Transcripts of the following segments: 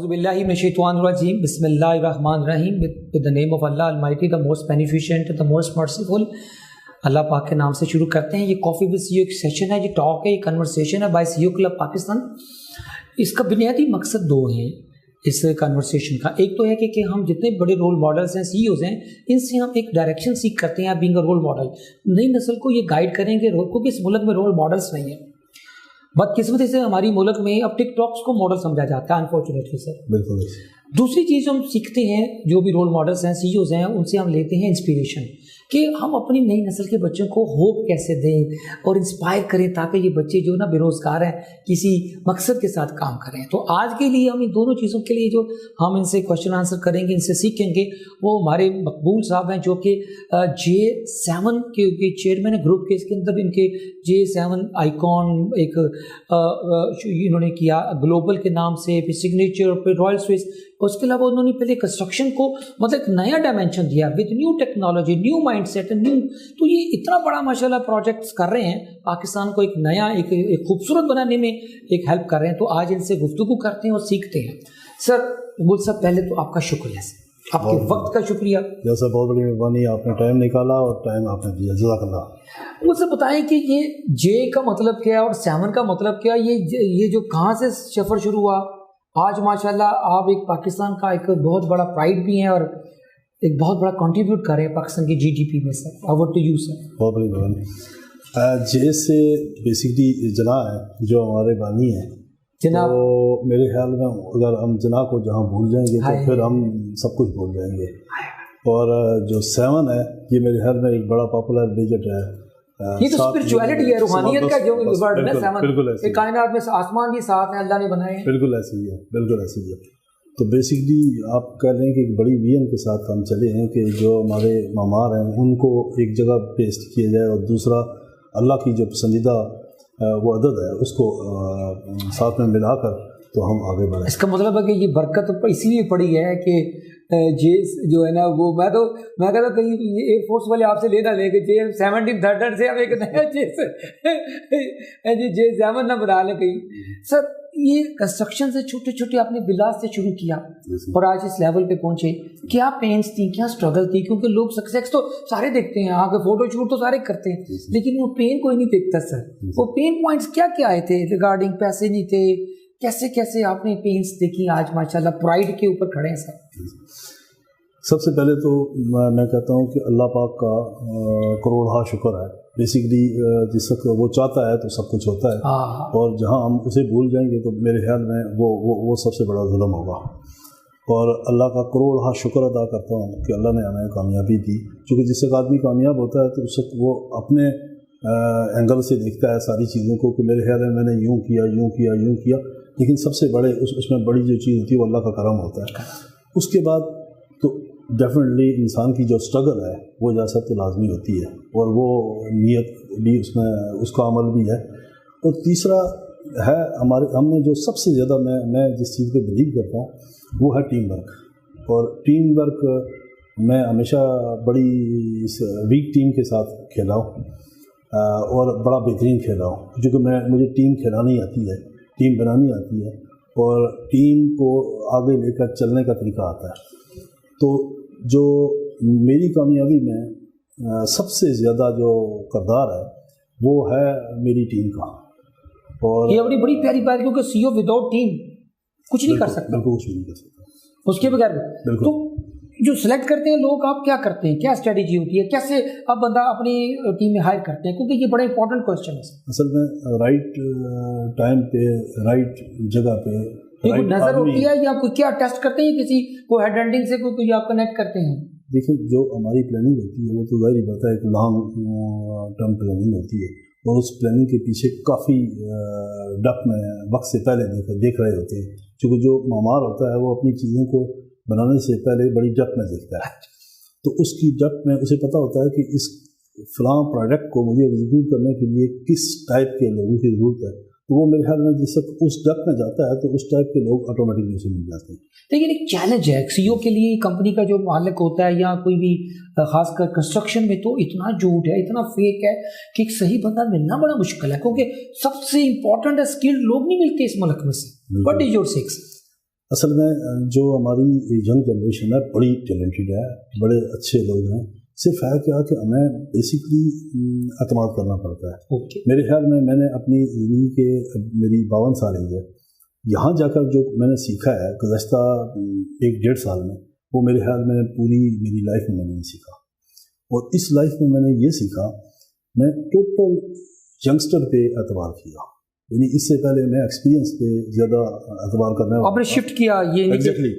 A'udhu billahi minash shaitanir rajeem. Bismillahir rahmanir rahim. With the name of Allah Almighty, the most beneficent, the most merciful. اللہ پاک کے نام سے شروع کرتے ہیں. یہ کافی وتھ سیو ایک سیشن ہے, یہ ٹاک ہے, یہ کنورسیشن ہے بائی سیو کلب پاکستان. اس کا بنیادی مقصد دو ہیں اس کنورسیشن کا. ایک تو ہے کہ ہم جتنے بڑے رول ماڈلز ہیں, سی اوز ہیں, ان سے ہم ایک ڈائریکشن سیکھ کرتے ہیں بینگ اے رول ماڈل. نئی نسل کو یہ گائیڈ کریں گے, کیونکہ اس ملک میں رول ماڈلس نہیں ہیں. بدقسمتی سے ہماری ملک میں اب ٹک ٹاکس کو ماڈل سمجھا جاتا ہے انفارچونیٹلی سر. بالکل. دوسری چیز ہم سیکھتے ہیں, جو بھی رول ماڈلس ہیں, سی اوز ہیں, ان سے ہم لیتے ہیں انسپیریشن کہ ہم اپنی نئی نسل کے بچوں کو ہوپ کیسے دیں اور انسپائر کریں تاکہ یہ بچے جو نا بے روزگار ہیں کسی مقصد کے ساتھ کام کریں. تو آج کے لیے ہم ان دونوں چیزوں کے لیے جو ہم ان سے کوشچن آنسر کریں گے, ان سے سیکھیں گے, وہ ہمارے مقبول صاحب ہیں جو کہ J7 کے چیئرمین ہیں گروپ کے. اس کے اندر ان کے J7 آئیکن ایک انہوں نے کیا گلوبل کے نام سے, پھر سگنیچر, پھر رائل سوئس. اس کے علاوہ انہوں نے پہلے کنسٹرکشن کو مطلب ایک نیا ڈائمینشن دیا with new technology, new mindset, new. تو یہ اتنا بڑا ماشاءاللہ پروجیکٹس کر رہے ہیں, پاکستان کو ایک نیا ایک خوبصورت بنانے میں ایک ہیلپ کر رہے ہیں. تو آج ان سے گفتگو کرتے ہیں اور سیکھتے ہیں. سر مجھ سے پہلے تو آپ کا شکریہ, آپ کے وقت کا شکریہ. جیسا بہت بڑی مہربانی, آپ نے ٹائم نکالا اور ٹائم آپ نے دیا, جزاک اللہ. مجھ سے بتائیں کہ یہ جے کا مطلب کیا ہے اور 7 کا مطلب کیا ہے, یہ جو کہاں سے سفر شروع ہوا. آج ماشاءاللہ آپ ایک پاکستان کا ایک بہت بڑا پرائڈ بھی ہیں اور ایک بہت بڑا کنٹریبیوٹ کر رہے ہیں پاکستان کی GDP میں. سر اوور ٹو یو سر. بہت بڑی مہربانی. جے سے بیسکلی جنا ہے جو ہمارے بانی ہیں جناب. تو میرے خیال میں اگر ہم جنا کو جہاں بھول جائیں گے تو پھر ہم سب کچھ بھول جائیں گے. اور جو 7 ہے یہ میرے خیال میں ایک بڑا پاپولر ڈیجٹ ہے. یہ تو اسپرچویلٹی ہے, روحانیت کا جو ورڈ ہے 7. بالکل ایسے کائنات میں آسمان بھی ساتھ ہیں, اللہ نے بنائے ہیں. بالکل ایسے ہی ہے, بالکل ایسے ہی ہے. تو بیسکلی آپ کہہ رہے ہیں کہ ایک بڑی ویژن کے ساتھ ہم چلے ہیں کہ جو ہمارے معمار ہیں ان کو ایک جگہ پیسٹ کیا جائے, اور دوسرا اللہ کی جو پسندیدہ وہ عدد ہے اس کو ساتھ میں ملا کر تو ہم آگے بڑھیں. اس کا مطلب ہے کہ یہ برکت اسی لیے پڑی ہے کہ جے جو ہے نا وہ میں کہتا ہوں کہیں ایئر فورس والے آپ سے لینا لے کے J17 سے اب ایک نیا J7 نہ بنا لیں کہیں. سر یہ کنسٹرکشن سے چھوٹے چھوٹے آپ نے بلاس سے شروع کیا اور آج اس لیول پہ پہنچے. کیا پینس تھی, کیا اسٹرگل تھی؟ کیونکہ لوگ سکسیس تو سارے دیکھتے ہیں, آگے فوٹو شوٹ تو سارے کرتے ہیں, لیکن وہ پین کوئی نہیں دیکھتا. سر وہ پین پوائنٹس کیا کیا آئے تھے ریگارڈنگ پیسے نہیں تھے, کیسے آپ نے پینس دیکھی, آج ماشاءاللہ پرائڈ کے اوپر کھڑے ہیں. سر سب سے پہلے تو میں کہتا ہوں کہ اللہ پاک کا کروڑہا شکر ہے. بیسکلی جس وقت وہ چاہتا ہے تو سب کچھ ہوتا ہے, اور جہاں ہم اسے بھول جائیں گے تو میرے خیال میں وہ سب سے بڑا ظلم ہوگا. اور اللہ کا کروڑہا شکر ادا کرتا ہوں کہ اللہ نے ہمیں کامیابی دی. چونکہ جس وقت آدمی کامیاب ہوتا ہے تو اس وقت وہ اپنے اینگل سے دیکھتا ہے ساری چیزوں کو کہ میرے خیال میں نے یوں کیا, لیکن سب سے بڑے اس میں بڑی جو چیز ہوتی ہے وہ اللہ کا کرم ہوتا ہے. اس کے بعد تو ڈیفینیٹلی انسان کی جو اسٹرگل ہے وہ جیسا تو لازمی ہوتی ہے, اور وہ نیت بھی اس میں اس کا عمل بھی ہے. اور تیسرا ہے ہم نے جو سب سے زیادہ میں جس چیز پہ بلیو کرتا ہوں وہ ہے ٹیم ورک. اور ٹیم ورک میں ہمیشہ بڑی ویک ٹیم کے ساتھ کھیلا ہوں اور بڑا بہترین کھیلا ہوں, کیونکہ مجھے ٹیم کھیلانی آتی ہے, ٹیم بنانی آتی ہے, اور ٹیم کو آگے لے کر چلنے کا طریقہ آتا ہے. تو جو میری کامیابی میں سب سے زیادہ جو کردار ہے وہ ہے میری ٹیم کا. اور یہ بڑی پیاری بات, کیونکہ سی او وداؤٹ ٹیم کچھ نہیں کر سکتا. بالکل کچھ نہیں کر سکتا اس کے بغیر. تو جو سلیکٹ کرتے ہیں لوگ, آپ کیا کرتے ہیں, کیا اسٹریٹجی ہوتی ہے, کیسے آپ بندہ اپنی ٹیم میں ہائر کرتے ہیں, کیونکہ یہ بڑا امپورٹنٹ کوشچن ہے. اصل میں رائٹ ٹائم پہ رائٹ جگہ پہ نظر ہوتی ہے, یا کوئی کیا ٹیسٹ کرتے ہیں, کسی کو ہیڈ ہنٹنگ سے کوئی آپ کنیکٹ کرتے ہیں؟ دیکھیں جو ہماری پلاننگ ہوتی ہے وہ تو ظاہر بات ہے ایک لانگ ٹرم پلاننگ ہوتی ہے, اور اس پلاننگ کے پیچھے کافی ڈپ میں وقت سے پہلے دیکھ رہے ہوتے ہیں. چونکہ جو معمار ہوتا ہے وہ اپنی چیزوں کو بنانے سے پہلے بڑی ڈپ میں دیکھتا ہے, تو اس کی ڈپ میں اسے پتہ ہوتا ہے کہ اس فلاں پروڈکٹ کو مجھے ایگزیکیوٹ کرنے کے لیے کس ٹائپ کے لوگوں کی ضرورت ہے. تو وہ میرے خیال میں جس وقت اس ڈپ میں جاتا ہے تو اس ٹائپ کے لوگ آٹومیٹکلی اسے مل جاتے ہیں. لیکن ایک چیلنج ہے سی او کے لیے, کمپنی کا جو مالک ہوتا ہے یا کوئی بھی خاص کر کنسٹرکشن میں, تو اتنا جھوٹ ہے, اتنا فیک ہے کہ ایک صحیح بندہ ملنا بڑا مشکل ہے, کیونکہ سب سے امپورٹنٹ ہے اسکلڈ لوگ نہیں ملتے اس ملک میں سے. What is your six? اصل میں جو ہماری ینگ جنریشن ہے بڑی ٹیلنٹڈ ہے, بڑے اچھے لوگ ہیں, صرف ہے کیا کہ ہمیں بیسکلی اعتماد کرنا پڑتا ہے. میرے خیال میں نے اپنی زندگی کے میری 52 سال ہے, یہاں جا کر جو میں نے سیکھا ہے گزشتہ 1-1.5 سال میں, وہ میرے خیال میں پوری میری لائف میں نہیں سیکھا. اور اس لائف میں نے یہ سیکھا, میں ٹوٹل ینگسٹر پہ اعتبار کیا, یعنی اس سے پہلے میں ایکسپیرینس پہ زیادہ اعتبار کرنا آپ نے شفٹ کیا, یہ ایگزیکٹلی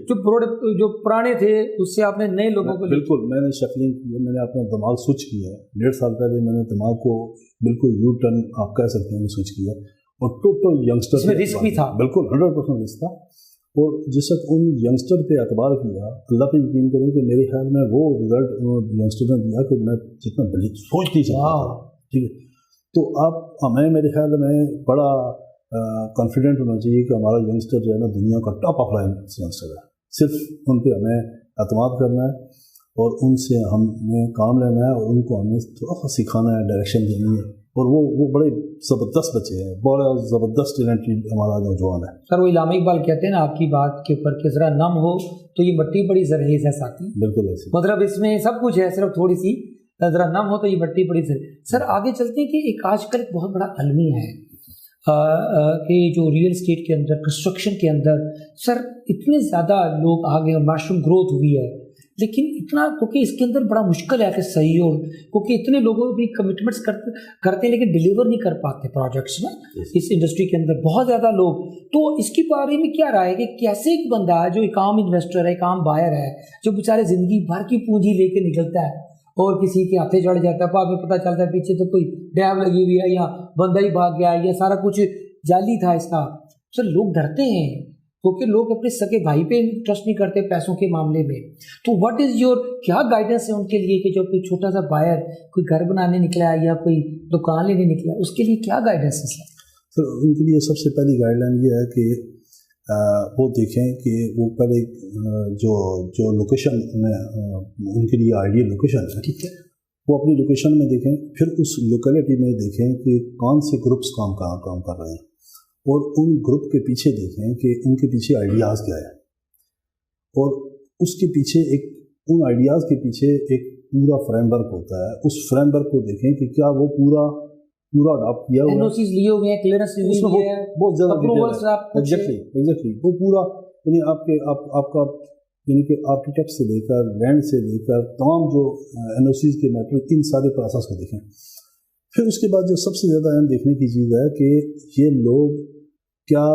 جو پرانے تھے اس سے آپ نے نئے لوگوں کو, بالکل میں نے شفلنگ کی ہے, میں نے اپنا دماغ سوئچ کیا ہے. 1.5 سال پہلے میں نے دماغ کو بالکل یو ٹرن آپ کہہ سکتے ہیں سوئچ کیا, اور ٹوٹل ینگسٹر میں رسک بھی تھا, بالکل 100% رسک تھا. اور جس وقت ان ینگسٹر پہ اعتبار کیا, اللہ پہ یقین کریں کہ میرے خیال میں وہ رزلٹ ینگسٹر نے دیا کہ میں جتنا بلی سوچ نہیں سکتا تھا. ٹھیک ہے, تو آپ ہمیں میرے خیال میں بڑا کانفیڈنٹ ہونا چاہیے کہ ہمارا ینگسٹر جو ہے نا دنیا کا ٹاپ آف لائن ینگسٹر ہے. صرف ان پہ ہمیں اعتماد کرنا ہے اور ان سے ہمیں کام لینا ہے, اور ان کو ہمیں تھوڑا سا سکھانا ہے, ڈائریکشن دینی ہے. اور وہ بڑے زبردست بچے ہیں, بڑا زبردست ٹیلنٹڈ ہمارا نوجوان ہے. سر وہ علامہ اقبال کہتے ہیں نا آپ کی بات کے اوپر کہ ذرا نم ہو تو یہ مٹی بڑی زرخیز ہے ساتھی. بالکل ایسے, مطلب اس میں سب کچھ ہے, صرف تھوڑی سی ذرا نم ہو تو یہ مٹی بڑی زرخیز. سر آگے چلتے ہیں کہ ایک آج کل بہت بڑا المی ہے کہ جو ریئل اسٹیٹ کے اندر, کنسٹرکشن کے اندر سر اتنے زیادہ لوگ آگے, مشروم گروتھ ہوئی ہے, لیکن اتنا کیونکہ اس کے اندر بڑا مشکل ہے کہ صحیح ہو, کیونکہ اتنے لوگوں اپنی کمٹمنٹس کرتے ہیں لیکن ڈیلیور نہیں کر پاتے پروجیکٹس میں اس انڈسٹری کے اندر بہت زیادہ لوگ. تو اس کے بارے میں کیا رائے ہے کہ کیسے ایک بندہ جو ایک عام انویسٹر ہے, ایک عام بائر ہے, جو بیچارے زندگی بھر کی پونجی لے کے نکلتا ہے اور کسی کے ہاتھے چڑھ جاتا ہے, بعد میں پتہ چلتا ہے پیچھے تو کوئی ڈیب لگی ہوئی ہے یا بندہ ہی بھاگ گیا, یا سارا کچھ جعلی تھا اس کا. سر لوگ ڈرتے ہیں کیونکہ لوگ اپنے سگے بھائی پہ ٹرسٹ نہیں کرتے پیسوں کے معاملے میں. تو واٹ از یور, کیا گائیڈنس ہے ان کے لیے کہ جو کوئی چھوٹا سا بائر کوئی گھر بنانے نکلا ہے یا کوئی دکان لینے نکلا ہے, اس کے لیے کیا گائیڈنس ہے سر؟ ان کے لیے سب سے پہلی گائیڈ لائن یہ ہے کہ وہ دیکھیں کہ وہ پہلے جو لوکیشن میں ان کے لیے آئیڈیل لوکیشن ہے, ٹھیک ہے, وہ اپنی لوکیشن میں دیکھیں. پھر اس لوکیلٹی میں دیکھیں کہ کون سے گروپس کام کر رہے ہیں, اور ان گروپ کے پیچھے دیکھیں کہ ان کے پیچھے آئیڈیاز کیا ہے, اور اس کے پیچھے ان آئیڈیاز کے پیچھے ایک پورا فریم ورک ہوتا ہے. اس فریم ورک کو دیکھیں کہ کیا وہ پورا اڈاپٹ کیا ہوا ہے, لیے ہوئے ہیں, کلیئرنس لی ہوئی ہے, بہت زیادہ ڈیٹیل ہے. ایگزیکٹلی وہ پورا, یعنی آپ کا یعنی کہ آرکیٹیکٹ سے لے کر لینڈ سے لے کر تمام جو NOCs کے میٹر, ان سارے پروسیس کو دیکھیں. پھر اس کے بعد جو سب سے زیادہ اہم دیکھنے کی چیز ہے کہ یہ لوگ کیا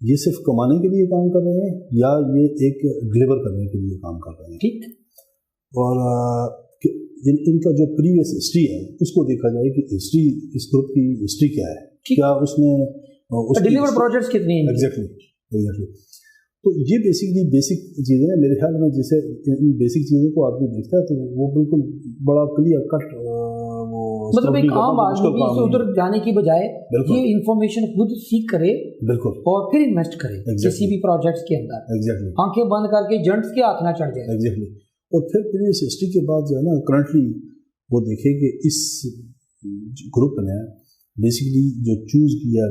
یہ صرف کمانے کے لیے کام کر رہے ہیں یا یہ ایک ڈلیور کرنے کے لیے کام کر رہے ہیں. ٹھیک, اور ان کا جو پریویس ہسٹری ہے اس کو دیکھا جائے کہ ہسٹری, اس گروپ کی ہسٹری کیا ہے, کیا اس میں ڈلیور پروجیکٹس کتنے ہیں. ایگزیکٹلی. تو یہ بیسک چیزیں ہیں میرے خیال میں. جیسے ان بیسک چیزوں کو آدمی دیکھتا ہے تو وہ بالکل بڑا کلیئر کٹ, مطلب ایک عام آدمی سے ادھر جانے کی بجائے یہ انفارمیشن خود سیکھ کرے, بالکل, اور پھر انویسٹ کرے کسی بھی پروجیکٹس کے اندر. ایگزیکٹلی, آنکھیں بند کر کے جنٹس کے ہاتھ نہ چڑھ جائے. ایگزیکٹلی. اور پھر پریویس ہسٹری کے بعد جو ہے نا کرنٹلی وہ دیکھے کہ اس گروپ نے بیسکلی جو چوز کیا,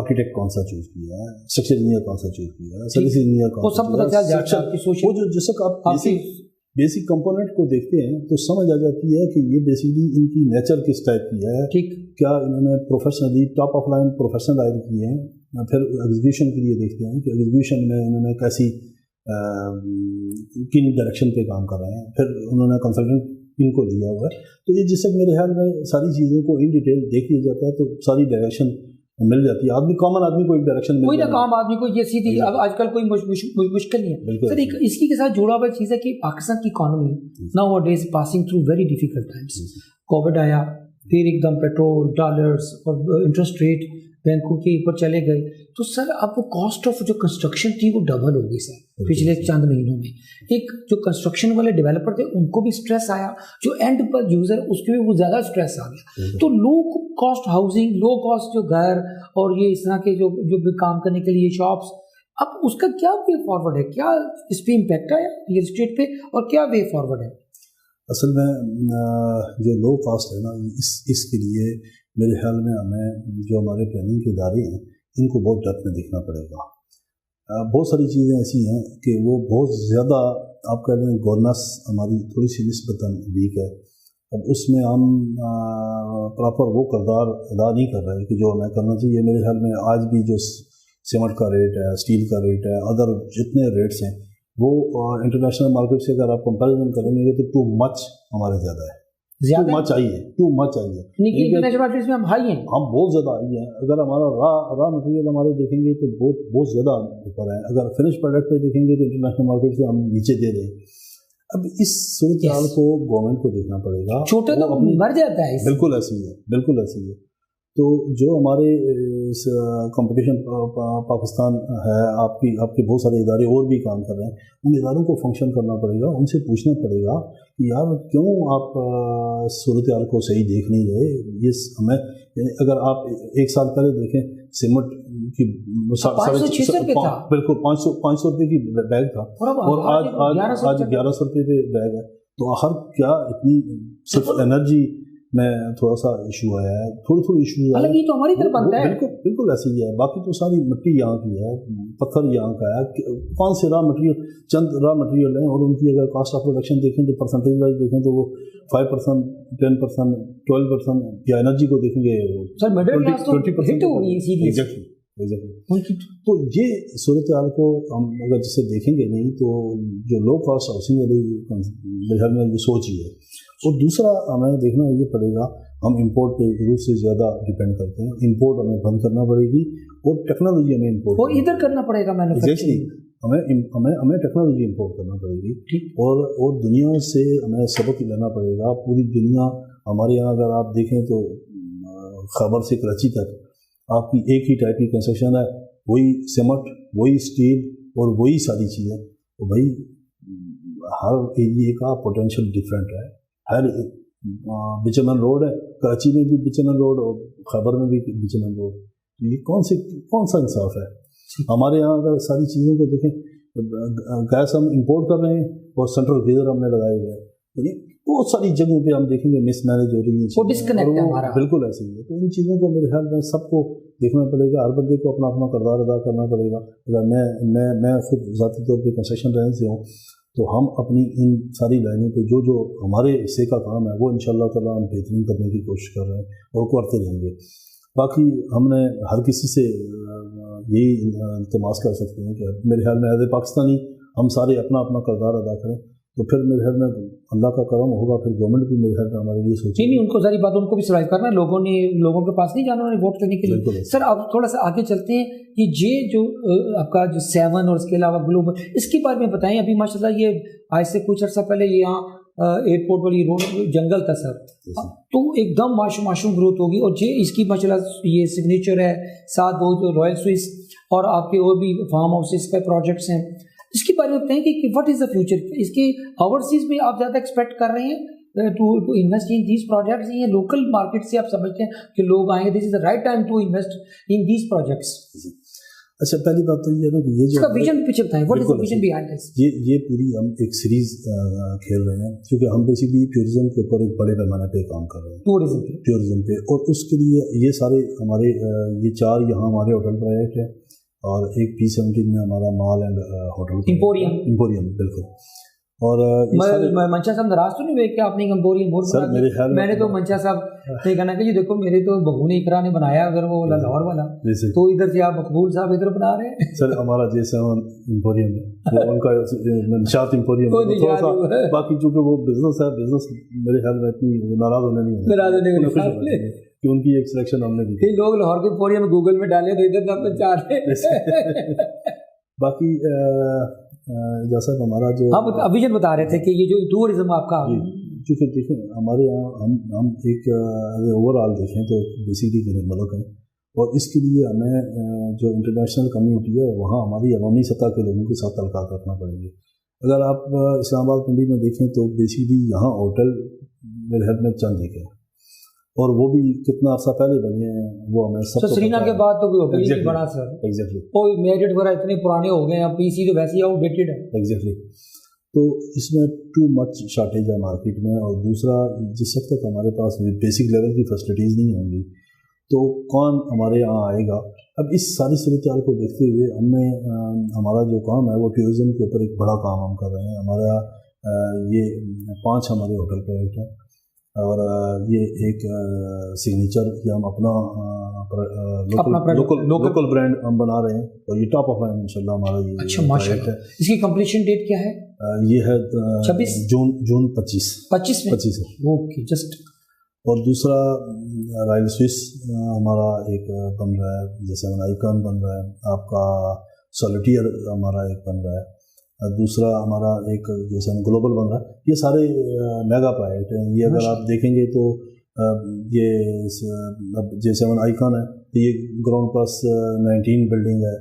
آرکیٹیکٹ کون سا چوز کیا ہے, اسٹرکچر انجینئر کون سا چوز کیا ہے, سروس انجینئر کون سا چوز کیا ہے, وہ جس وقت آپ بیسک کمپوننٹ کو دیکھتے ہیں تو سمجھ آ جاتی ہے کہ یہ بیسکلی ان کی نیچر کس ٹائپ کی ہے. ٹھیک, کیا انہوں نے professionally top of line professional hire کیے ہیں. پھر ایگزیکیوشن کے لیے دیکھتے ہیں کہ ایگزیکیوشن میں انہوں نے کیسی کن ڈائریکشن پہ کام کر رہے ہیں. پھر انہوں نے کنسلٹنٹ ان کو دیا ہوا ہے. تو یہ جس وقت میرے خیال میں ساری چیزوں کو ان ڈیٹیل دیکھ لیا جاتا ہے تو ساری ڈائریکشن مل جاتی ہے. کامن آدمی کو ایک ڈائریکشن کوئی نہ کام آدمی کو یہ سیدھی, اب آج کل کوئی مشکل نہیں ہے. سر ایک اس کے ساتھ جوڑا ہوا چیز ہے کہ پاکستان کی economy nowadays passing through very difficult times. Covid آیا, پھر ایک دم پیٹرول, ڈالرس اور انٹرسٹ ریٹ بینکوں کے اوپر چلے گئے, تو سر اب وہ کاسٹ آف جو کنسٹرکشن تھی وہ ڈبل ہو گئی سر پچھلے چند مہینوں میں. ایک جو کنسٹرکشن والے ڈیولپر تھے ان کو بھی اسٹریس آیا, جو اینڈ پر یوزر اس کے بھی وہ زیادہ اسٹریس آ گیا. تو low cost housing, low cost جو گھر اور یہ اس طرح کے جو بھی کام کرنے کے لیے شاپس, اب اس کا کیا وے فارورڈ ہے, کیا اس پہ امپیکٹ آیا ریئل اسٹیٹ پہ, اور کیا وے فارورڈ ہے؟ اصل میں جو لو کاسٹ ہے نا, اس کے لیے میرے خیال میں ہمیں جو ہمارے پلاننگ کے ادارے ہیں ان کو بہت ڈیپتھ میں دیکھنا پڑے گا. بہت ساری چیزیں ایسی ہیں کہ وہ بہت زیادہ آپ کہہ لیں گورننس ہماری تھوڑی سی نسبتاً ویک ہے. اب اس میں ہم پراپر وہ کردار ادا نہیں کر رہے کہ جو ہمیں کرنا چاہیے. میرے خیال میں آج بھی جو سیمنٹ کا ریٹ ہے, اسٹیل کا ریٹ ہے, ادر جتنے ریٹس ہیں وہ انٹرنیشنل مارکیٹ سے اگر آپ کمپیریزن کریں گے تو ٹو مچ ہمارے زیادہ ہے, ٹو مچ آئیے. انٹرنیشنل مارکیٹ میں ہم ہائی ہیں, ہم بہت زیادہ آئی ہیں. اگر ہمارا را مٹیریل ہمارے دیکھیں گے تو بہت زیادہ اوپر ہے. اگر فنش پروڈکٹ پہ دیکھیں گے تو انٹرنیشنل مارکیٹ سے ہم نیچے دے رہے ہیں. اب اس صورتحال کو گورنمنٹ کو دیکھنا پڑے گا. چھوٹے تو مر جاتا ہے. بالکل ایسی ہے, بالکل ایسی ہے. تو جو ہمارے کمپٹیشن پاکستان ہے, آپ کے بہت سارے ادارے اور بھی کام کر رہے ہیں, ان اداروں کو فنکشن کرنا پڑے گا. ان سے پوچھنا پڑے گا کہ یار کیوں آپ صورتحال کو صحیح دیکھ نہیں رہے. یہ ہمیں اگر آپ ایک سال پہلے دیکھیں سیمنٹ کی بالکل 500 روپے کی بیگ تھا اور آج 1100 روپے پہ بیگ ہے. تو آخر کیا اتنی صرف انرجی میں تھوڑا سا ایشو آیا ہے, تھوڑی ایشو آیا ہے. تو ہماری طرف بنتا ہے. بالکل ایسی ہی ہے. باقی تو ساری مٹی یہاں کی ہے, پتھر یہاں کا ہے. کون سے چند را مٹیریل ہیں اور ان کی اگر کاسٹ آف پروڈکشن دیکھیں تو پرسنٹیج وائز دیکھیں تو وہ 5%, 10%, 12%. یا انرجی کو دیکھیں گے 20%. تو یہ صورتحال کو ہم اگر جسے دیکھیں گے نہیں تو جو لو کاسٹ ہاؤسنگ والی میرے خیال میں یہ سوچ ہی ہے. اور دوسرا ہمیں دیکھنا یہ پڑے گا, ہم امپورٹ پہ ضرور سے زیادہ ڈپینڈ کرتے ہیں. امپورٹ ہمیں بند کرنا پڑے گی اور ٹیکنالوجی ہمیں امپورٹ اور ادھر کرنا پڑے گا. ہمیں ٹیکنالوجی امپورٹ کرنا پڑے گی اور دنیا سے ہمیں سبق لینا پڑے گا. پوری دنیا ہمارے یہاں اگر آپ دیکھیں تو خیبر سے کراچی تک آپ کی ایک ہی ٹائپ کی کنسٹرکشن ہے, وہی سیمنٹ, وہی اسٹیل اور وہی ساری چیزیں. تو بھائی ہر ایریے کا پوٹینشیل ڈفرینٹ ہے. ہر بچمن روڈ ہے, کراچی میں بھی بچمن روڈ اور خیبر میں بھی بچمن روڈ. تو یہ کون سا انصاف ہے؟ ہمارے یہاں اگر ساری چیزوں کو دیکھیں, گیس ہم امپورٹ کر رہے ہیں اور سینٹرل گیزر ہم نے لگائے ہوئے ہیں. بہت ساری جگہوں پہ ہم دیکھیں گے مس مینیج ہو رہی ہیں, ڈسکنیکٹ ہے ہمارا. بالکل ایسے ہی ہے. تو ان چیزوں کو میرے خیال میں سب کو دیکھنا پڑے گا. ہر بندے کو اپنا اپنا کردار ادا کرنا پڑے گا. اگر میں خود ذاتی طور پہ کنسٹرکشن لائن سے ہوں تو ہم اپنی ان ساری لائنوں پہ جو ہمارے حصے کا کام ہے وہ انشاءاللہ تعالیٰ ہم بہترین کرنے کی کوشش کر رہے ہیں اور کرتے رہیں گے. باقی ہم نے ہر کسی سے یہی التماس کر سکتے ہیں کہ میرے خیال میں ایز اے پاکستانی ہم سارے اپنا اپنا کردار ادا کریں تو پھر میرے خیال میں اللہ کا کرم ہوگا. پھر گورنمنٹ بھی میرے خیال میں ہمارے لیے سوچے نہیں ان کو ساری بات ان کو بھی سروائیو کرنا ہے. لوگوں کے پاس نہیں جانا انہوں نے ووٹ کرنے کے لیے. سر اب تھوڑا سا آگے چلتے ہیں کہ یہ جو آپ کا جو 7 اور اس کے علاوہ گلوبل, اس کے بارے میں بتائیں. ابھی ماشاء اللہ یہ آج سے کچھ عرصہ پہلے یہاں ایئرپورٹ والی روڈ جنگل تھا سر, تو ایک دم معشوم گروتھ ہوگی. اور یہ اس کی ماشاء اللہ یہ سگنیچر ہے, ساتھ وہ جو رائل سوئس اور آپ کے اور بھی فارم ہاؤسز کا پروجیکٹس ہیں. اس کے بارے میں بتائیں کہ وٹ از دا فیوچر. اس کے اوورسیز میں آپ زیادہ ایکسپیکٹ کر رہے ہیں to invest in these projects, یا لوکل مارکیٹ سے آپ سمجھتے ہیں کہ لوگ آئیں گے, this is the right time to invest in these projects? اچھا, پہلی بات تو یہ ہے کہ یہ جو ویژن پیچھے بتائیں, what is the vision behind this. یہ پوری ہم ایک سیریز کھیل رہے ہیں کیونکہ ہم بیسیکلی ٹورزم کے اوپر ایک بڑے پیمانے پہ کام کر رہے ہیں, ٹورزم پہ. اور اس کے لیے یہ سارے ہمارے یہ 4 یہاں ہمارے ہوٹل پروجیکٹ ہیں اور ایک P17 میں ہمارا مال اینڈ ہوٹل امپوریم. بالکل. اور منشا صاحب ناراض تو نہیں ہوئے کہ آپ نے امپوریم بول رہا؟ میں نے تو منشا صاحب سے کہنا کہ یہ دیکھو میرے تو بہو نے اقرا نے بنایا اگر وہ لاہور والا, تو ادھر سے آپ مقبول صاحب ادھر بنا رہے ہیں. سر ہمارا جیسے امپوریم ہے ان کا نشاط امپوریم ہے. باقی چونکہ وہ بزنس ہے, بزنس میرے خیال میں اتنی ناراض ہونے نہیں ہونا کہ ان کی ایک سلیکشن ہم نے دی. لوگ لاہور کے امپوریم میں گوگل میں ڈالے تو ادھر نہ چاہ رہے. باقی جیسا ہمارا جو آپ ویژن بتا رہے تھے کہ یہ جو ٹورزم آپ کا, چونکہ دیکھیں ہمارے یہاں ہم ایک اوور آل دیکھیں تو بیسیکلی میرے ملک ہیں اور اس کے لیے ہمیں جو انٹرنیشنل کمیونٹی ہے وہاں ہماری عوامی سطح کے لوگوں کے ساتھ تعلقات رکھنا پڑیں گے. اگر آپ اسلام آباد منڈی میں دیکھیں تو بیسیکلی یہاں ہوٹل میرے خیال میں چند ایک ہے اور وہ بھی کتنا عرصہ پہلے بنے ہیں, وہ ہمیں سب سری نگر کے بعد تو کوئی ہوٹل نہیں بنا سر. ایگزیکٹلی. کوئی میرٹ وغیرہ اتنے پرانے ہو گئے ہیں, پی سی تو ویسے ہی آؤٹ ڈیٹڈ ہے. ایگزیکٹلی. تو اس میں ٹو مچ شارٹیج ہے مارکیٹ میں. اور دوسرا جس وقت تک ہمارے پاس بیسک لیول کی فیسلٹیز نہیں ہوں گی تو کون ہمارے یہاں آئے گا. اب اس ساری صورتحال کو دیکھتے ہوئے ہم نے ہمارا جو کام ہے وہ ٹورزم کے اوپر ایک بڑا کام ہم کر رہے ہیں. ہمارا یہ 5 ہمارے ہوٹل پروجیکٹ ہیں اور یہ ایک سگنیچر کہ ہم اپنا لوکل برانڈ ہم بنا رہے ہیں اور یہ ٹاپ آف لائن انشاءاللہ ہمارا یہ پروجیکٹ ہے. اس کی کمپلیشن ڈیٹ کیا ہے؟ یہ ہے 26 جون 25 ہے. Okay just. اور دوسرا رائل سوئس ہمارا ایک بن رہا ہے, جیسے آئیکن بن رہا ہے, آپ کا سولیٹیئر ہمارا ایک بن رہا ہے, دوسرا ہمارا ایک جیسے گلوبل بن رہا ہے. یہ سارے میگا پروجیکٹ ہیں. یہ اگر آپ دیکھیں گے تو یہ جیسے آئیکن ہے یہ گراؤنڈ پلس 19 بلڈنگ ہے,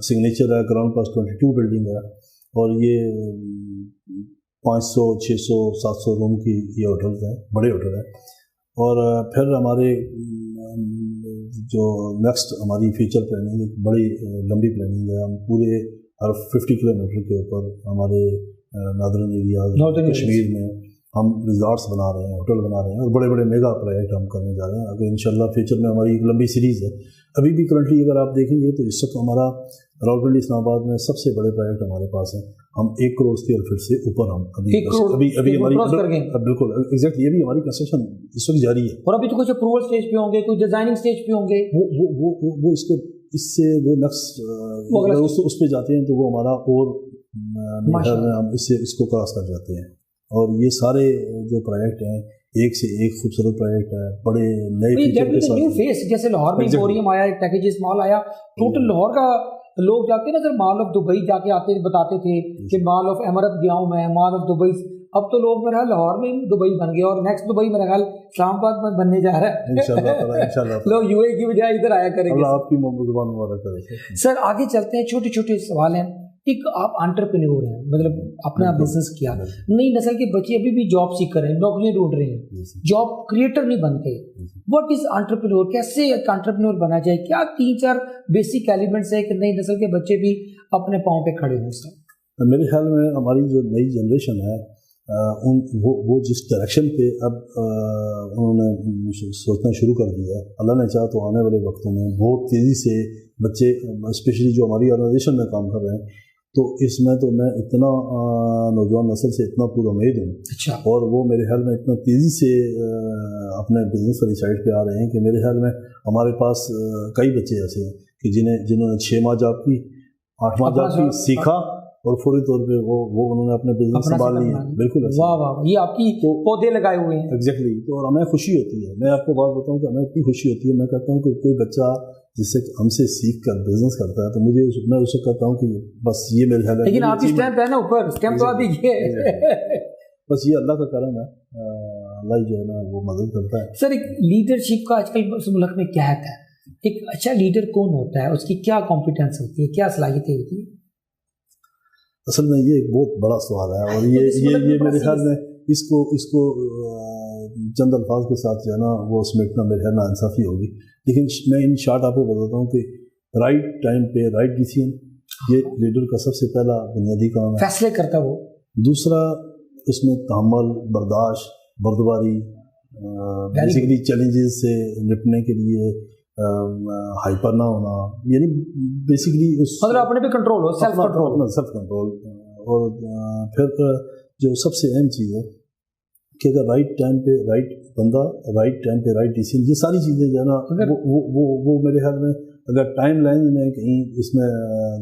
سگنیچر ہے گراؤنڈ پلس 22 بلڈنگ ہے, اور یہ 500 600 700 روم کی یہ ہوٹلز ہیں, بڑے ہوٹل ہیں. اور پھر ہمارے جو نیکسٹ ہماری فیوچر پلاننگ ایک بڑی لمبی پلاننگ ہے. ہم پورے ہر 50 کلومیٹر کے اوپر ہمارے ناردرن ایریاز کشمیر میں ہم ریزارٹس بنا رہے ہیں, ہوٹل بنا رہے ہیں, اور بڑے بڑے میگا پروجیکٹ ہم کرنے جا رہے ہیں. اگر انشاءاللہ فیوچر میں ہماری ایک لمبی سیریز ہے. ابھی بھی کرنٹلی اگر آپ دیکھیں گے تو اس وقت ہمارا راولپنڈی اسلام آباد میں سب سے بڑے پروجیکٹ ہمارے پاس ہیں. ہم 1 کروڑ اسکوائر فٹ سے اوپر ہم ابھی ہماری بالکل ایگزیکٹلی یہ بھی ہماری کنسٹرکشن اس وقت جاری ہے. اور ابھی تو کچھ اپروول اسٹیج پہ ہوں گے, کوئی ڈیزائننگ اسٹیج پہ ہوں گے. وہ اس سے وہ نیکسٹ اس پہ جاتے ہیں تو وہ ہمارا اور ہم اس کو کراس کر جاتے ہیں. اور یہ سارے جو پروجیکٹ ہیں ایک سے ایک خوبصورت پروجیکٹ ہے, بڑے نئے فیچر کے ساتھ. جیسے لاہور میں ایمپوریم آیا, ایک پیکیجز مال آیا, ٹوٹل لاہور کا لوگ جاتے ہیں نا سر, مال آف دبئی جا کے آتے بتاتے تھے کہ مال آف ایمرت گیا ہوں میں, مال آف دبئی. اب تو لوگ میرا لاہور میں دبئی بن گیا, اور نیکسٹ دبئی میرا خیال اسلام آباد میں بننے جا رہا ہے انشاءاللہ. لوگ یو اے کی بجائے ادھر آیا کریں گے. آپ کی زبان مبارک کرے. سر آگے چلتے ہیں, چھوٹے چھوٹے سوال ہیں. ایک آپ انٹرپرینور ہیں, مطلب اپنا بزنس کیا, نئی نسل کے بچے ابھی بھی جاب سیکھ کر رہے ہیں, نوکریاں ڈھونڈ رہے ہیں, جاب کریٹر نہیں بنتے. واٹ از انٹرپرینور, کیسے ایک انٹرپرینور بنا جائے, کیا 3-4 بیسک ایلیمنٹس ہے کہ نئی نسل کے بچے بھی اپنے پاؤں پہ کھڑے ہوں؟ سر میرے خیال میں ہماری جو نئی جنریشن ہے وہ جس ڈائریکشن پہ اب انہوں نے سوچنا شروع کر دیا ہے, اللہ نے چاہا تو آنے والے وقتوں میں بہت تیزی سے بچے اسپیشلی جو ہماری آرگنائزیشن میں کام کر رہے ہیں, تو اس میں تو میں اتنا نوجوان نسل سے اتنا پورا امید ہوں. اور وہ میرے خیال میں اتنا تیزی سے اپنے بزنس والی سائڈ پہ آ رہے ہیں کہ میرے خیال میں ہمارے پاس کئی بچے ایسے ہیں کہ جنہوں نے 6 ماہ جاب کی, 8 ماہ جاب کی, سیکھا اور فوری طور پہ وہ انہوں نے اپنے بزنس سنبھال لیا. بالکل واہ واہ, یہ آپ کی پودے لگائے ہوئے ہیں. ایگزیکٹلی. تو اور ہمیں خوشی ہوتی ہے, میں آپ کو بات بتاؤں کہ ہمیں اتنی خوشی ہوتی ہے. میں کہتا ہوں کہ کوئی بچہ جس سے ہم سے سیکھ کر بزنس کرتا ہے تو میں اسے کہتا ہوں کہ بس یہ میرے خیال ہے. لیکن آپ کی اسٹیمپ ہے نا اوپر, اسٹیمپ تو آپ ہی بس یہ اللہ کا کرم ہے, اللہ جو ہے نا وہ مدد کرتا ہے. سر ایک لیڈرشپ کا آج کل اس ملک میں کیا ہے, ایک اچھا لیڈر کون ہوتا ہے, اس کی کیا کمپیٹنس ہوتی ہے, کیا صلاحیتیں ہوتی ہیں؟ اصل میں یہ ایک بہت بڑا سوال ہے, اور یہ میرے خیال میں اس کو چند الفاظ کے ساتھ جو ہے نا وہ سمیٹنا میرے خیال ناانصافی ہوگی. لیکن میں ان شارٹ آپ کو بتاتا ہوں کہ رائٹ ٹائم پہ رائٹ ڈیسیژن, یہ لیڈر کا سب سے پہلا بنیادی کام ہے. فیصلے کرتا وہ. دوسرا اس میں تحمل, برداشت, بردباری, بیسیکلی چیلنجز سے نپٹنے کے لیے ہائپر نہ ہونا, یعنی بیسیکلی مطلب اپنے پہ کنٹرول ہو, سیلف کنٹرول. اور پھر جو سب سے اہم چیز ہے کہ اگر رائٹ ٹائم پہ رائٹ بندہ, رائٹ ٹائم پہ رائٹ ڈیسیژن, یہ ساری چیزیں جو ہے نا وہ میرے خیال میں اگر ٹائم لائن میں کہیں اس میں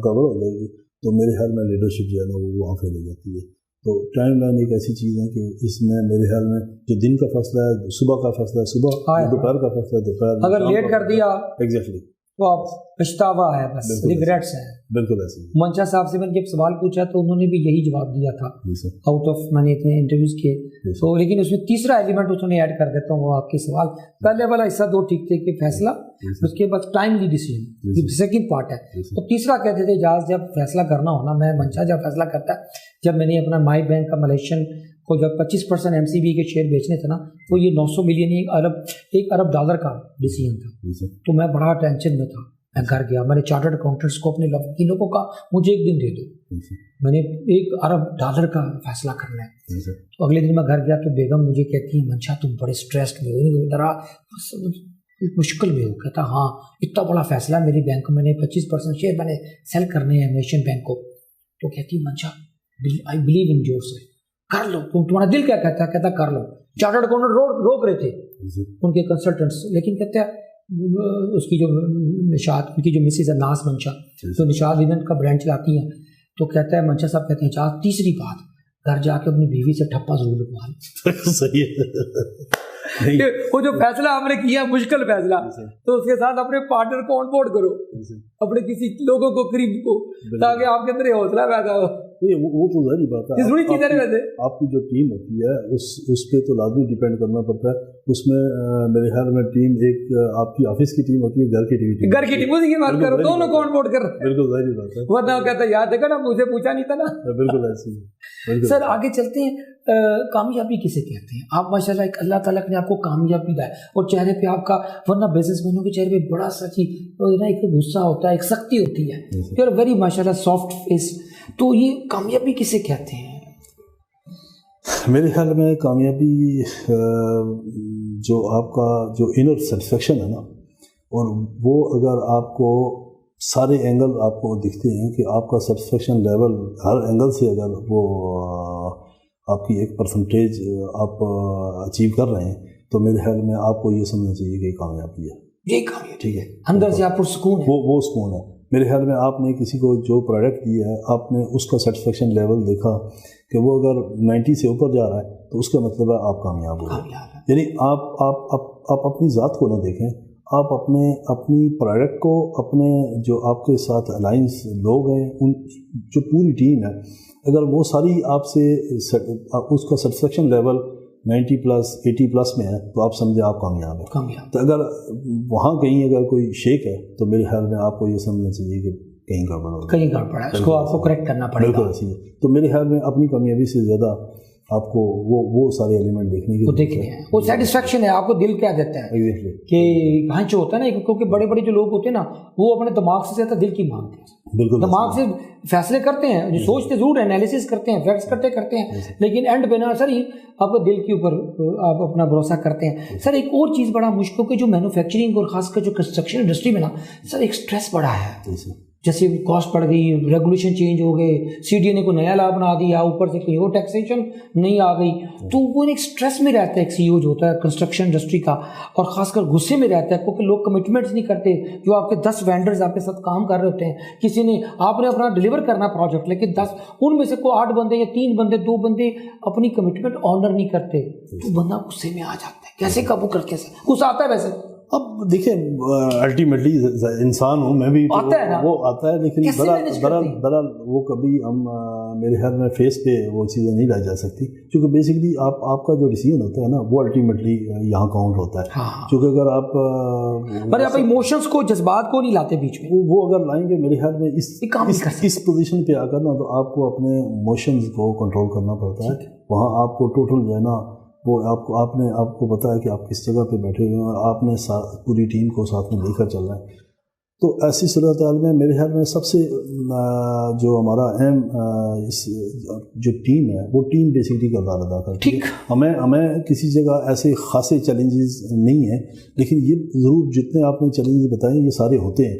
گڑبڑ ہو جائے گی تو میرے خیال میں لیڈرشپ جو ہے نا وہ وہاں پہ لے جاتی ہے. تو ٹائم لائن ایک ایسی چیز ہے کہ اس میں میرے خیال میں جو دن کا فیصلہ ہے صبح کا فیصلہ ہے صبح, دوپہر کا فیصلہ ہے دوپہر, اگر لیٹ کر دیا ایگزیکٹلی تو آپ پچھتاوا ہے, بس ریگریٹس ہے. بالکل ایسے. منشا صاحب سے میں نے جب سوال پوچھا تو انہوں نے بھی یہی جواب دیا تھا آؤٹ آف میں نے اتنے انٹرویوز کیے. تو لیکن اس میں تیسرا ایلیمنٹ اس میں ایڈ کر دیتا ہوں, وہ آپ کے سوال پہلے والا حصہ 2 ٹھیک تھے کہ فیصلہ, اس کے بعد ٹائملی ڈیسیژن, یہ سیکنڈ پارٹ ہے. تو تیسرا کہتے تھے اجاز جب فیصلہ کرنا ہونا, میں منشا جب فیصلہ کرتا ہے, جب میں نے اپنا مائی بینک کا ملیشین کو جب 25% MCB کے شیئر بیچنے تھے نا, تو یہ 900 ملین $1 ارب کا ڈیسیژن تھا. تو میں بڑا ٹینشن میں تھا, میں گھر گیا, میں نے چارٹرڈ اکاؤنٹنٹس کو اپنے وکیلوں کو کہا مجھے 1 دن دے دو, میں نے $1 ارب کا فیصلہ کرنا ہے. تو اگلے دن میں گھر گیا تو بیگم مجھے کہتی ہیں منشا تم بڑے اسٹریسڈ میں ہو, ذرا مشکل میں ہو. کہتا ہاں اتنا بڑا فیصلہ میری بینک میں نے 25% شیئر میں نے سیل کرنے ہیں ایشین بینک کو. تو کہتی منشا I believe in your self, کر لو, تمہارا دل کیا کہتا ہے؟ کہتا کر لو. چارٹرڈ اکاؤنٹنٹ روک رہے تھے ان کے کنسلٹنٹس, لیکن کہتے ہیں اس کی جو نشاد, ان کی جو مسز ہے ناز منشا, جو نشاد لینن کا برانڈ چلاتی ہیں, تو کہتا ہے منشا صاحب کہتے ہیں چار تیسری بات گھر جا کے اپنی بیوی سے ٹھپا ضرور لگوا لو. صحیح ہے. وہ جو فیصلہ ہم نے کیا مشکل فیصلہ, تو اس کے ساتھ اپنے پارٹنر کو آن بورڈ کرو, اپنے کسی لوگوں کو قریب کو, تاکہ آپ کے اندر یہ حوصلہ پیدا ہو. وہ تو ظاہری بات ہے. آپ کی جو ٹیم ہوتی ہے اس پہ تو لازمی ڈیپینڈ کرنا پڑتا ہے. اس میں میرے خیال میں ٹیم ایک آپ کی آفس کی ٹیم ہوتی ہے, گھر کی ٹیم, گھر کی ٹیم اسی کی بات کرو, دونوں کو آن بورڈ کر. بالکل ظاہری بات ہے. ورنہ کہتا ہے یاد ہے نا مجھے پوچھا نہیں تھا نا. بالکل ایسی ہے. سر آگے چلتے ہیں. کامیابی کسے کہتے ہیں؟ آپ ماشاء اللہ ایک اللہ تعالیٰ نے آپ کو کامیابی دیا ہے, اور چہرے پہ آپ کا, ورنہ بزنس مینوں کے چہرے پہ بڑا سا چیز ایک غصہ ہوتا ہے, ایک سختی ہوتی ہے, یو آر ویری ماشاء اللہ سافٹ فیس. تو یہ کامیابی کسے کہتے ہیں؟ میرے خیال میں کامیابی جو آپ کا جو انر سیٹسفیکشن ہے نا, اور وہ اگر آپ کو سارے اینگل آپ کو دکھتے ہیں کہ آپ کا سیٹسفیکشن لیول ہر اینگل سے اگر وہ آپ کی ایک پرسنٹیج آپ اچیو کر رہے ہیں, تو میرے خیال میں آپ کو یہ سمجھنا چاہیے کہ کامیابی ہے. یہ کامیابی ٹھیک ہے, اندر سے آپ پر سکون ہے, وہ سکون ہے. میرے خیال میں آپ نے کسی کو جو پروڈکٹ دیا ہے, آپ نے اس کا سیٹسفیکشن لیول دیکھا کہ وہ اگر 90 سے اوپر جا رہا ہے, تو اس کا مطلب ہے آپ کامیاب ہو گئے. یعنی آپ اپنی ذات کو نہ دیکھیں, آپ اپنی پروڈکٹ کو, اپنے جو آپ کے ساتھ الائنس لوگ ہیں, ان جو پوری ٹیم ہے, اگر وہ ساری آپ سے اس کا سیٹسفیکشن لیول 90+ 80+ میں ہے, تو آپ سمجھیں آپ کامیاب ہیں. تو اگر وہاں کہیں اگر کوئی شیک ہے, تو میرے خیال میں آپ کو یہ سمجھنا چاہیے کہ کہیں گڑبڑ ہو, کہیں گڑبڑ ہے, اس کو آپ کو کریکٹ کرنا پڑے گا. بالکل ایسی ہے. تو میرے خیال میں اپنی کامیابی سے زیادہ آپ کو وہ سارے ایلیمنٹ دیکھنے کی دیکھنے ہیں. وہ سیٹسفیکشن ہے, آپ کو دل کیا دیتا ہے کہ ہاں جو ہوتا ہے نا, کیونکہ بڑے بڑے جو لوگ ہوتے ہیں نا, وہ اپنے دماغ سے زیادہ دل کی مانگتے ہیں. بالکل دماغ سے فیصلے کرتے ہیں, جو سوچتے ضرور ہیں, انالیسس کرتے ہیں, فیکٹس کرتے ہیں, لیکن اینڈ پہ نا سر آپ کو دل کے اوپر آپ اپنا بھروسہ کرتے ہیں. سر ایک اور چیز بڑا مشکل کہ جو مینوفیکچرنگ اور خاص کر جو کنسٹرکشن انڈسٹری میں نا سر ایک اسٹریس بڑا ہے. جیسے کاسٹ بڑھ گئی, ریگولیشن چینج ہو گئے, سی ڈی اے نے کوئی نیا لا بنا دیا, اوپر سے کہیں اور ٹیکسیشن نہیں آ گئی, تو وہ ایک اسٹریس میں رہتا ہے ایک سی او جو ہوتا ہے کنسٹرکشن انڈسٹری کا, اور خاص کر غصے میں رہتا ہے کیونکہ لوگ کمٹمنٹس نہیں کرتے. جو آپ کے 10 وینڈرز آپ کے ساتھ کام کر رہے ہوتے ہیں, کسی نے آپ نے اپنا ڈلیور کرنا پروجیکٹ, لیکن 10 ان میں سے کوئی 8 بندے یا 3 بندے 2 بندے اپنی کمٹمنٹ آنر نہیں کرتے, تو بندہ غصے میں آ جاتا ہے. کیسے قابو کرتے ہیں سر؟ غصہ آتا ہے ویسے؟ اب دیکھیں الٹیمیٹلی انسان ہوں میں بھی, وہ آتا ہے, لیکن برحال وہ کبھی ہم میرے خیال میں فیس پہ وہ چیزیں نہیں لائی جا سکتی, کیونکہ بیسکلی آپ کا جو ڈیسیژن ہوتا ہے نا, وہ الٹیمیٹلی یہاں کاؤنٹ ہوتا ہے. کیونکہ اگر آپ ایموشنس کو, جذبات کو نہیں لاتے بیچ میں, وہ اگر لائیں گے میرے خیال میں اس پوزیشن پہ آ کر نا, تو آپ کو اپنے ایموشنز کو کنٹرول کرنا پڑتا ہے. وہاں آپ کو ٹوٹل جو ہے نا, وہ آپ کو پتا ہے کہ آپ کس جگہ پہ بیٹھے ہوئے ہیں, اور آپ نے پوری ٹیم کو ساتھ میں لے کر چل رہا ہے. تو ایسی صورتحال میں میرے خیال میں سب سے جو ہمارا اہم جو ٹیم ہے, وہ ٹیم بیسکلی کردار ادا کرتی ہے. ہمیں کسی جگہ ایسے خاصے چیلنجز نہیں ہیں, لیکن یہ ضرور جتنے آپ نے چیلنجز بتائے یہ سارے ہوتے ہیں,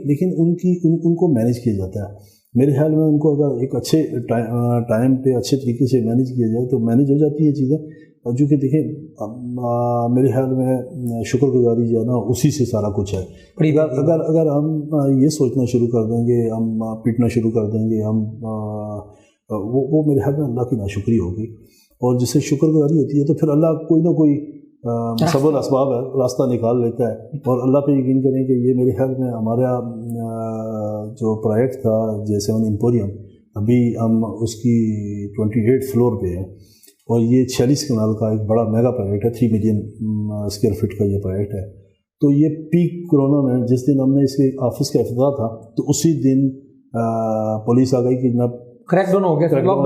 لیکن ان کو مینیج کیا جاتا ہے. میرے خیال میں ان کو اگر ایک اچھے ٹائم پہ اچھے طریقے سے مینیج کیا جائے تو مینیج ہو جاتی ہے چیزیں. جو کہ دیکھیں میرے خیال میں شکر گزاری جو ہے نا, اسی سے سارا کچھ ہے. اگر ہم یہ سوچنا شروع کر دیں گے, ہم پیٹنا شروع کر دیں گے, ہم وہ میرے خیال میں اللہ کی ناشکری ہوگی. اور جس سے شکر گزاری ہوتی ہے تو پھر اللہ کوئی نہ کوئی سبب اسباب ہے راستہ نکال لیتا ہے. اور اللہ پہ یقین کریں کہ یہ میرے خیال میں ہمارا جو پروجیکٹ تھا J7 ایمپوریم, ابھی ہم اس کی 28 فلور پہ ہیں, اور یہ 46 کنال کا ایک بڑا میگا پروجیکٹ ہے. 3 ملین اسکوائر فٹ کا یہ پروجیکٹ ہے. تو یہ پیک کرونا میں جس دن ہم نے اس کے آفس کا افتتاح تھا, تو اسی دن پولیس آ گئی کہ جناب کریک ڈاؤن ہو گیا, لاک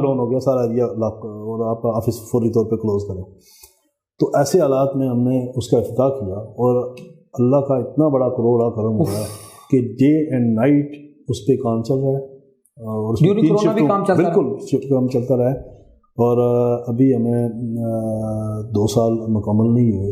ڈاؤن ہو گیا, سارا ایریا لاک, اور آپ آفس فوری طور پہ کلوز کریں. تو ایسے حالات میں ہم نے اس کا افتتاح کیا, اور اللہ کا اتنا بڑا کروڑا کرم ہوا ہے کہ ڈے اینڈ نائٹ اس پہ کام چل رہا ہے, اور اس میں 3 شفٹ بالکل شفٹ کام چلتا رہا ہے. اور ابھی ہمیں 2 سال مکمل نہیں ہوئے,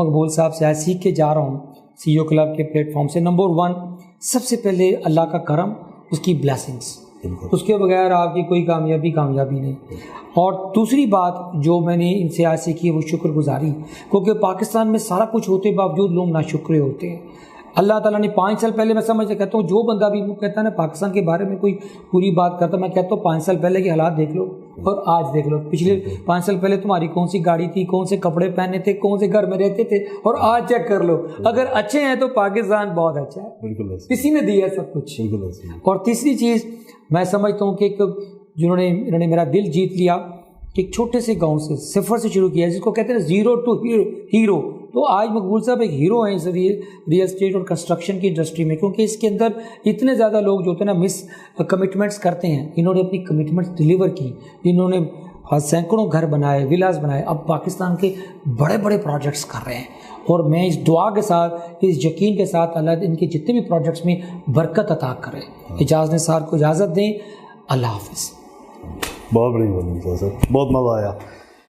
مقبول صاحب سے آج سیکھ کے جا رہا ہوں سی او کلب کے پلیٹ فارم سے. نمبر 1 سب سے پہلے اللہ کا کرم, اس کی بلیسنگس, اس کے بغیر آپ کی کوئی کامیابی نہیں. اور دوسری بات جو میں نے ان سے آج سیکھی ہے وہ شکر گزاری, کیونکہ پاکستان میں سارا کچھ ہوتے باوجود لوگ ناشکرے ہوتے ہیں. اللہ تعالیٰ نے 5 سال پہلے, میں سمجھ کہتا ہوں جو بندہ بھی کہتا ہے نا پاکستان کے بارے میں کوئی پوری بات کرتا, میں کہتا ہوں 5 سال پہلے کے حالات دیکھ لو اور آج دیکھ لو. پچھلے 5 سال پہلے تمہاری کون سی گاڑی تھی, کون سے کپڑے پہنے تھے, کون سے گھر میں رہتے تھے, اور آج چیک کر لو. اگر اچھے ہیں تو پاکستان بہت اچھا ہے, کسی نے دیا سب کچھ. اور تیسری چیز میں سمجھتا ہوں کہ انہوں نے میرا دل جیت لیا کہ ایک چھوٹے سے گاؤں سے صفر سے شروع کیا, جس کو کہتے ہیں زیرو ٹو ہیرو. تو آج مقبول صاحب ایک ہیرو ہیں اس ریئل اسٹیٹ اور کنسٹرکشن کی انڈسٹری میں, کیونکہ اس کے اندر اتنے زیادہ لوگ جو ہوتے ہیں نا مس کمٹمنٹس کرتے ہیں. انہوں نے اپنی کمٹمنٹس ڈیلیور کی, انہوں نے سینکڑوں گھر بنائے, ولاز بنائے, اب پاکستان کے بڑے بڑے پروجیکٹس کر رہے ہیں. اور میں اس دعا کے ساتھ, اس یقین کے ساتھ اللہ ان کے جتنے بھی پروجیکٹس میں برکت عطا کرے. اجاز نثار کو اجازت دیں. اللہ حافظ. بہت بڑی بات سر, بہت مزہ آیا.